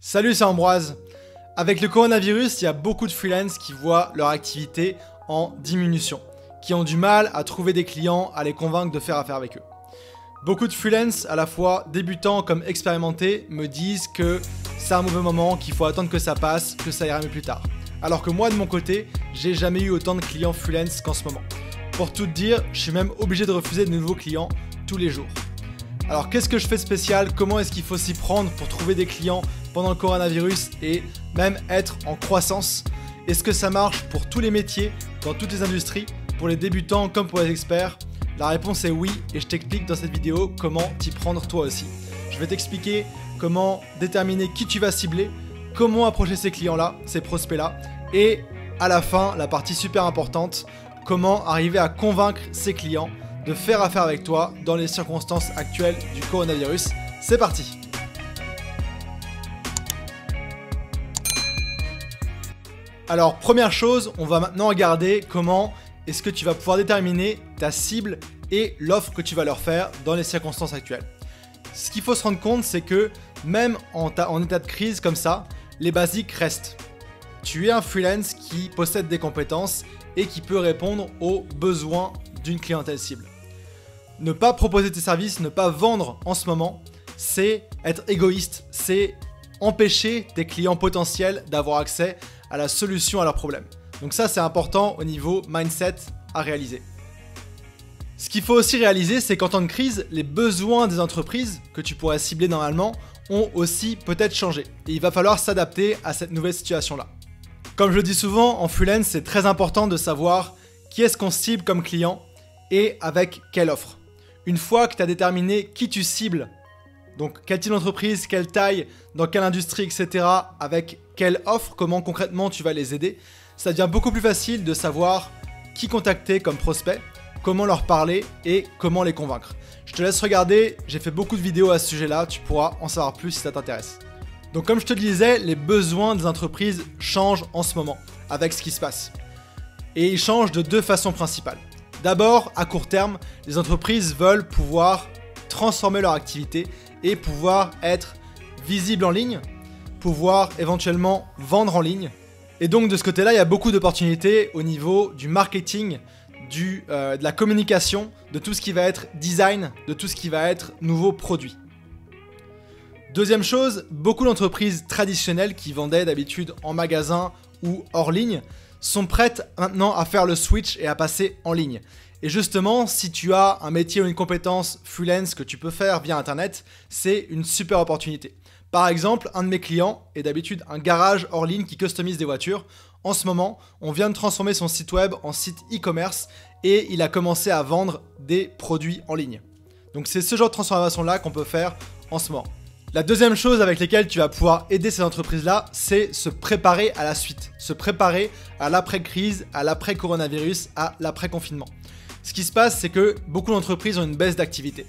Salut, c'est Ambroise. Avec le coronavirus, il y a beaucoup de freelance qui voient leur activité en diminution, qui ont du mal à trouver des clients, à les convaincre de faire affaire avec eux. Beaucoup de freelance, à la fois débutants comme expérimentés, me disent que c'est un mauvais moment, qu'il faut attendre que ça passe, que ça ira mieux plus tard. Alors que moi, de mon côté, j'ai jamais eu autant de clients freelance qu'en ce moment. Pour tout te dire, je suis même obligé de refuser de nouveaux clients tous les jours. Alors qu'est-ce que je fais de spécial? Comment est-ce qu'il faut s'y prendre pour trouver des clients pendant le coronavirus et même être en croissance? Est-ce que ça marche pour tous les métiers, dans toutes les industries, pour les débutants comme pour les experts? La réponse est oui, et je t'explique dans cette vidéo comment t'y prendre toi aussi. Je vais t'expliquer comment déterminer qui tu vas cibler, comment approcher ces clients-là, ces prospects-là, et à la fin, la partie super importante, comment arriver à convaincre ces clients de faire affaire avec toi dans les circonstances actuelles du coronavirus. C'est parti! Alors première chose, on va maintenant regarder comment est-ce que tu vas pouvoir déterminer ta cible et l'offre que tu vas leur faire dans les circonstances actuelles. Ce qu'il faut se rendre compte, c'est que même en état de crise comme ça, les basiques restent. Tu es un freelance qui possède des compétences et qui peut répondre aux besoins d'une clientèle cible. Ne pas proposer tes services, ne pas vendre en ce moment, c'est être égoïste, c'est empêcher tes clients potentiels d'avoir accès à la solution à leurs problèmes. Donc ça, c'est important au niveau mindset à réaliser. Ce qu'il faut aussi réaliser, c'est qu'en temps de crise, les besoins des entreprises que tu pourrais cibler normalement ont aussi peut-être changé. Et il va falloir s'adapter à cette nouvelle situation-là. Comme je le dis souvent, en freelance, c'est très important de savoir qui est-ce qu'on cible comme client et avec quelle offre. Une fois que tu as déterminé qui tu cibles, donc quel type d'entreprise, quelle taille, dans quelle industrie, etc., avec quelle offre, comment concrètement tu vas les aider, ça devient beaucoup plus facile de savoir qui contacter comme prospect, comment leur parler et comment les convaincre. Je te laisse regarder, j'ai fait beaucoup de vidéos à ce sujet-là, tu pourras en savoir plus si ça t'intéresse. Donc comme je te le disais, les besoins des entreprises changent en ce moment avec ce qui se passe. Et ils changent de deux façons principales. D'abord, à court terme, les entreprises veulent pouvoir transformer leur activité et pouvoir être visibles en ligne, pouvoir éventuellement vendre en ligne. Et donc de ce côté-là, il y a beaucoup d'opportunités au niveau du marketing, de la communication, de tout ce qui va être design, de tout ce qui va être nouveaux produits. Deuxième chose, beaucoup d'entreprises traditionnelles qui vendaient d'habitude en magasin ou hors ligne sont prêtes maintenant à faire le switch et à passer en ligne. Et justement, si tu as un métier ou une compétence freelance que tu peux faire via internet, c'est une super opportunité. Par exemple, un de mes clients est d'habitude un garage hors ligne qui customise des voitures. En ce moment, on vient de transformer son site web en site e-commerce et il a commencé à vendre des produits en ligne. Donc c'est ce genre de transformation-là qu'on peut faire en ce moment. La deuxième chose avec laquelle tu vas pouvoir aider ces entreprises-là, c'est se préparer à la suite, se préparer à l'après-crise, à l'après-coronavirus, à l'après-confinement. Ce qui se passe, c'est que beaucoup d'entreprises ont une baisse d'activité.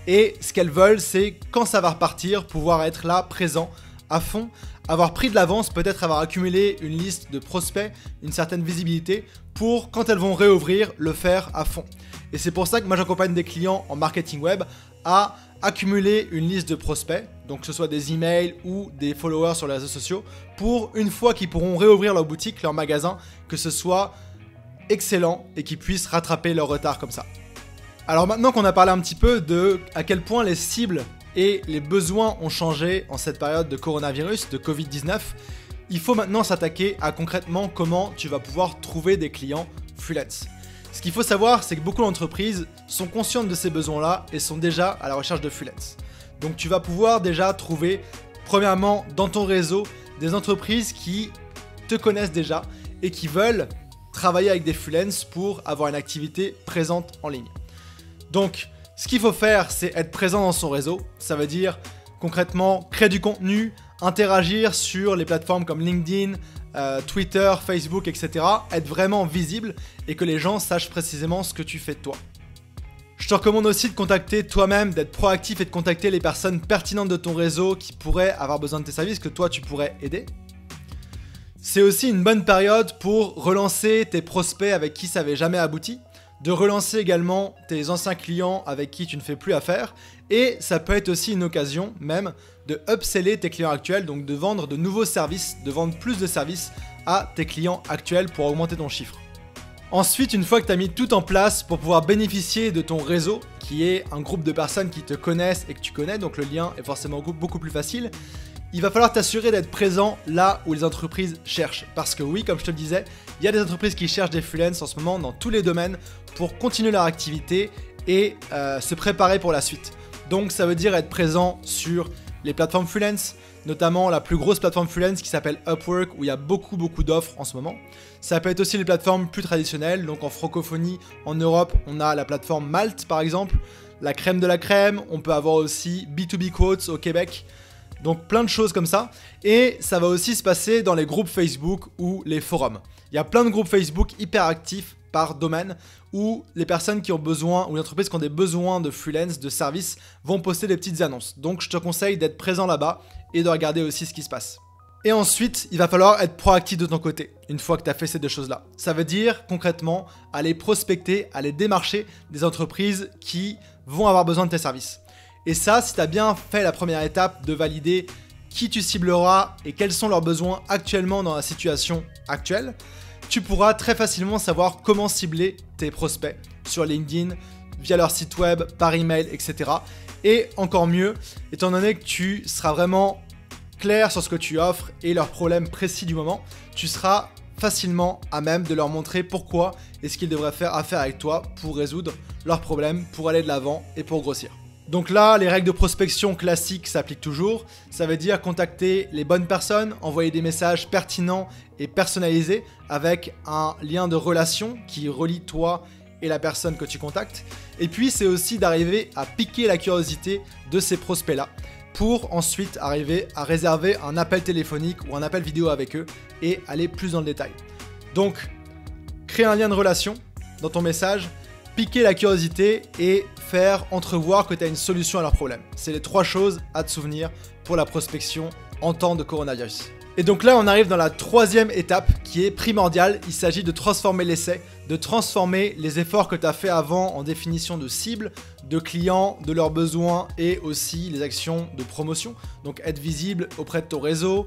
Et ce qu'elles veulent, c'est quand ça va repartir, pouvoir être là, présent, à fond, avoir pris de l'avance, peut-être avoir accumulé une liste de prospects, une certaine visibilité, pour quand elles vont réouvrir, le faire à fond. Et c'est pour ça que moi j'accompagne des clients en marketing web à accumuler une liste de prospects, donc que ce soit des emails ou des followers sur les réseaux sociaux, pour une fois qu'ils pourront réouvrir leur boutique, leur magasin, que ce soit excellent et qu'ils puissent rattraper leur retard comme ça. Alors maintenant qu'on a parlé un petit peu de à quel point les cibles et les besoins ont changé en cette période de coronavirus, de Covid-19, il faut maintenant s'attaquer à concrètement comment tu vas pouvoir trouver des clients freelance. Ce qu'il faut savoir, c'est que beaucoup d'entreprises sont conscientes de ces besoins-là et sont déjà à la recherche de freelance. Donc tu vas pouvoir déjà trouver, premièrement, dans ton réseau, des entreprises qui te connaissent déjà et qui veulent travailler avec des freelances pour avoir une activité présente en ligne. Donc, ce qu'il faut faire, c'est être présent dans son réseau. Ça veut dire, concrètement, créer du contenu, interagir sur les plateformes comme LinkedIn, Twitter, Facebook, etc. Être vraiment visible et que les gens sachent précisément ce que tu fais de toi. Je te recommande aussi de contacter toi-même, d'être proactif et de contacter les personnes pertinentes de ton réseau qui pourraient avoir besoin de tes services, que toi tu pourrais aider. C'est aussi une bonne période pour relancer tes prospects avec qui ça n'avait jamais abouti, de relancer également tes anciens clients avec qui tu ne fais plus affaire, et ça peut être aussi une occasion même de upseller tes clients actuels, donc de vendre de nouveaux services, de vendre plus de services à tes clients actuels pour augmenter ton chiffre. Ensuite, une fois que tu as mis tout en place pour pouvoir bénéficier de ton réseau, qui est un groupe de personnes qui te connaissent et que tu connais, donc le lien est forcément beaucoup plus facile, il va falloir t'assurer d'être présent là où les entreprises cherchent. Parce que oui, comme je te le disais, il y a des entreprises qui cherchent des freelances en ce moment dans tous les domaines pour continuer leur activité et se préparer pour la suite. Donc ça veut dire être présent sur les plateformes freelance, notamment la plus grosse plateforme freelance qui s'appelle Upwork, où il y a beaucoup d'offres en ce moment. Ça peut être aussi les plateformes plus traditionnelles, donc en francophonie, en Europe, on a la plateforme Malte par exemple, la crème de la crème, on peut avoir aussi B2B Quotes au Québec, donc plein de choses comme ça. Et ça va aussi se passer dans les groupes Facebook ou les forums. Il y a plein de groupes Facebook hyper actifs par domaine où les personnes qui ont besoin, ou les entreprises qui ont des besoins de freelance, de services, vont poster des petites annonces. Donc je te conseille d'être présent là-bas et de regarder aussi ce qui se passe. Et ensuite, il va falloir être proactif de ton côté, une fois que tu as fait ces deux choses-là. Ça veut dire, concrètement, aller prospecter, aller démarcher des entreprises qui vont avoir besoin de tes services. Et ça, si tu as bien fait la première étape de valider qui tu cibleras et quels sont leurs besoins actuellement dans la situation actuelle, tu pourras très facilement savoir comment cibler tes prospects sur LinkedIn, via leur site web, par email, etc. Et encore mieux, étant donné que tu seras vraiment clair sur ce que tu offres et leurs problèmes précis du moment, tu seras facilement à même de leur montrer pourquoi est-ce qu'ils devraient faire affaire avec toi pour résoudre leurs problèmes, pour aller de l'avant et pour grossir. Donc là, les règles de prospection classiques s'appliquent toujours. Ça veut dire contacter les bonnes personnes, envoyer des messages pertinents et personnalisés avec un lien de relation qui relie toi et la personne que tu contactes. Et puis, c'est aussi d'arriver à piquer la curiosité de ces prospects-là pour ensuite arriver à réserver un appel téléphonique ou un appel vidéo avec eux et aller plus dans le détail. Donc, créer un lien de relation dans ton message, piquer la curiosité et faire entrevoir que tu as une solution à leurs problèmes. C'est les 3 choses à te souvenir pour la prospection en temps de coronavirus. Et donc là, on arrive dans la 3e étape qui est primordiale. Il s'agit de transformer l'essai, de transformer les efforts que tu as fait avant en définition de cibles, de clients, de leurs besoins et aussi les actions de promotion. Donc être visible auprès de ton réseau,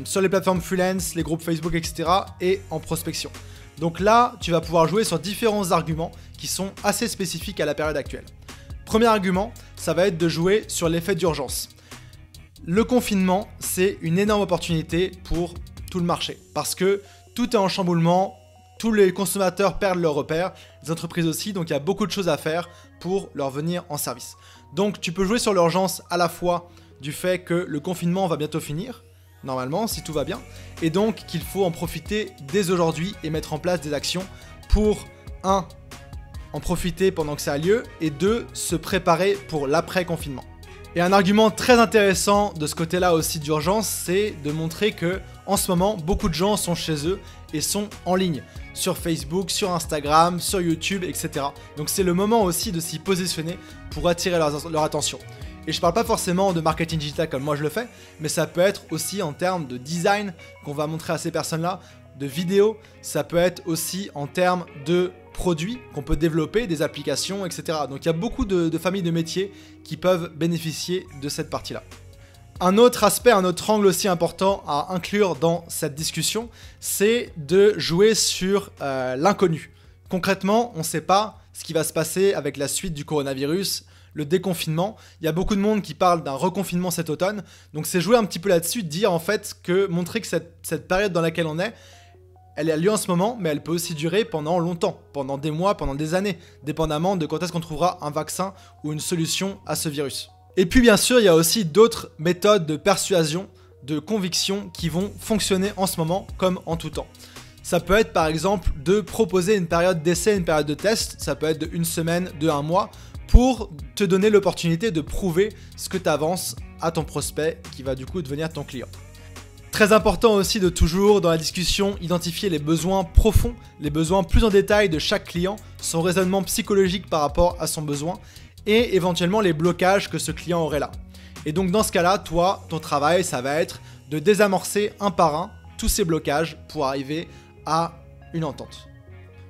sur les plateformes freelance, les groupes Facebook, etc. et en prospection. Donc là, tu vas pouvoir jouer sur différents arguments qui sont assez spécifiques à la période actuelle. Premier argument, ça va être de jouer sur l'effet d'urgence. Le confinement, c'est une énorme opportunité pour tout le marché parce que tout est en chamboulement, tous les consommateurs perdent leurs repères, les entreprises aussi, donc il y a beaucoup de choses à faire pour leur venir en service. Donc tu peux jouer sur l'urgence à la fois du fait que le confinement va bientôt finir, normalement, si tout va bien, et donc qu'il faut en profiter dès aujourd'hui et mettre en place des actions pour 1. En profiter pendant que ça a lieu, et 2. Se préparer pour l'après-confinement. Et un argument très intéressant de ce côté-là aussi d'urgence, c'est de montrer que en ce moment, beaucoup de gens sont chez eux et sont en ligne, sur Facebook, sur Instagram, sur YouTube, etc. Donc c'est le moment aussi de s'y positionner pour attirer leur attention. Et je parle pas forcément de marketing digital comme moi je le fais, mais ça peut être aussi en termes de design qu'on va montrer à ces personnes-là, de vidéos, ça peut être aussi en termes de produits qu'on peut développer, des applications, etc. Donc il y a beaucoup de familles de métiers qui peuvent bénéficier de cette partie-là. Un autre aspect, un autre angle aussi important à inclure dans cette discussion, c'est de jouer sur l'inconnu. Concrètement, on ne sait pas ce qui va se passer avec la suite du coronavirus, le déconfinement. Il y a beaucoup de monde qui parle d'un reconfinement cet automne. Donc c'est jouer un petit peu là-dessus, dire en fait que montrer que cette période dans laquelle on est, elle a lieu en ce moment, mais elle peut aussi durer pendant longtemps, pendant des mois, pendant des années, dépendamment de quand est-ce qu'on trouvera un vaccin ou une solution à ce virus. Et puis bien sûr, il y a aussi d'autres méthodes de persuasion, de conviction qui vont fonctionner en ce moment comme en tout temps. Ça peut être par exemple de proposer une période d'essai, une période de test, ça peut être de 1 semaine, de 1 mois, pour te donner l'opportunité de prouver ce que tu avances à ton prospect qui va du coup devenir ton client. Très important aussi de toujours dans la discussion identifier les besoins profonds, les besoins plus en détail de chaque client, son raisonnement psychologique par rapport à son besoin et éventuellement les blocages que ce client aurait là. Et donc dans ce cas-là, toi, ton travail, ça va être de désamorcer un par un tous ces blocages pour arriver à une entente.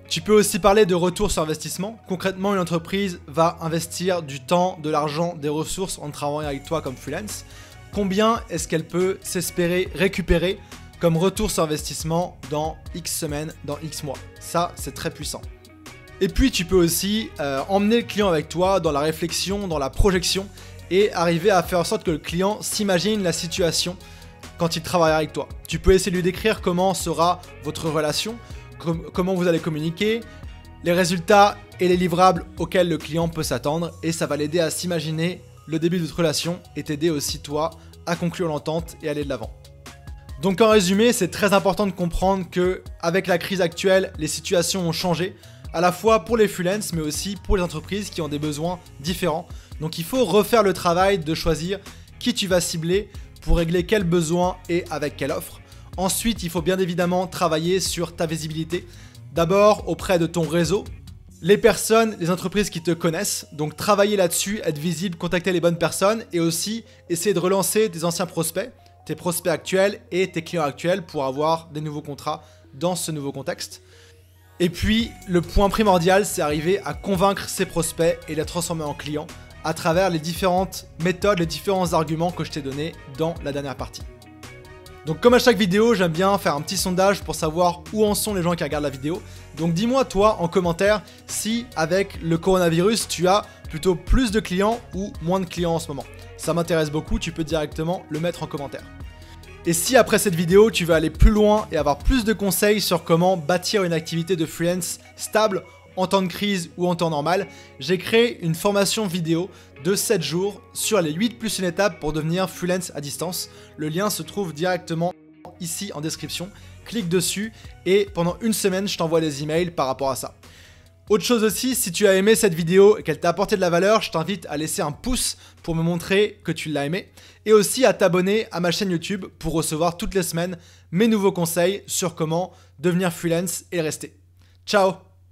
Tu peux aussi parler de retour sur investissement. Concrètement, une entreprise va investir du temps, de l'argent, des ressources en travaillant avec toi comme freelance combien est-ce qu'elle peut s'espérer récupérer comme retour sur investissement dans X semaines, dans X mois. Ça, c'est très puissant. Et puis, tu peux aussi emmener le client avec toi dans la réflexion, dans la projection, et arriver à faire en sorte que le client s'imagine la situation quand il travaillera avec toi. Tu peux essayer de lui décrire comment sera votre relation, comment vous allez communiquer, les résultats et les livrables auxquels le client peut s'attendre, et ça va l'aider à s'imaginer le début de votre relation et t'aider aussi toi à conclure l'entente et aller de l'avant. Donc en résumé, c'est très important de comprendre que avec la crise actuelle, les situations ont changé, à la fois pour les freelances mais aussi pour les entreprises qui ont des besoins différents. Donc il faut refaire le travail de choisir qui tu vas cibler pour régler quels besoins et avec quelle offre. Ensuite, il faut bien évidemment travailler sur ta visibilité. D'abord auprès de ton réseau, les personnes, les entreprises qui te connaissent. Donc travailler là-dessus, être visible, contacter les bonnes personnes et aussi essayer de relancer tes anciens prospects, tes prospects actuels et tes clients actuels pour avoir des nouveaux contrats dans ce nouveau contexte. Et puis, le point primordial, c'est arriver à convaincre ces prospects et les transformer en clients à travers les différentes méthodes, les différents arguments que je t'ai donnés dans la dernière partie. Donc comme à chaque vidéo, j'aime bien faire un petit sondage pour savoir où en sont les gens qui regardent la vidéo. Donc dis-moi toi en commentaire si avec le coronavirus, tu as plutôt plus de clients ou moins de clients en ce moment. Ça m'intéresse beaucoup, tu peux directement le mettre en commentaire. Et si après cette vidéo, tu veux aller plus loin et avoir plus de conseils sur comment bâtir une activité de freelance stable en temps de crise ou en temps normal, j'ai créé une formation vidéo de 7 jours sur les 8 plus une étape pour devenir freelance à distance. Le lien se trouve directement ici en description. Clique dessus et pendant une semaine, je t'envoie des emails par rapport à ça. Autre chose aussi, si tu as aimé cette vidéo et qu'elle t'a apporté de la valeur, je t'invite à laisser un pouce pour me montrer que tu l'as aimé et aussi à t'abonner à ma chaîne YouTube pour recevoir toutes les semaines mes nouveaux conseils sur comment devenir freelance et rester. Ciao!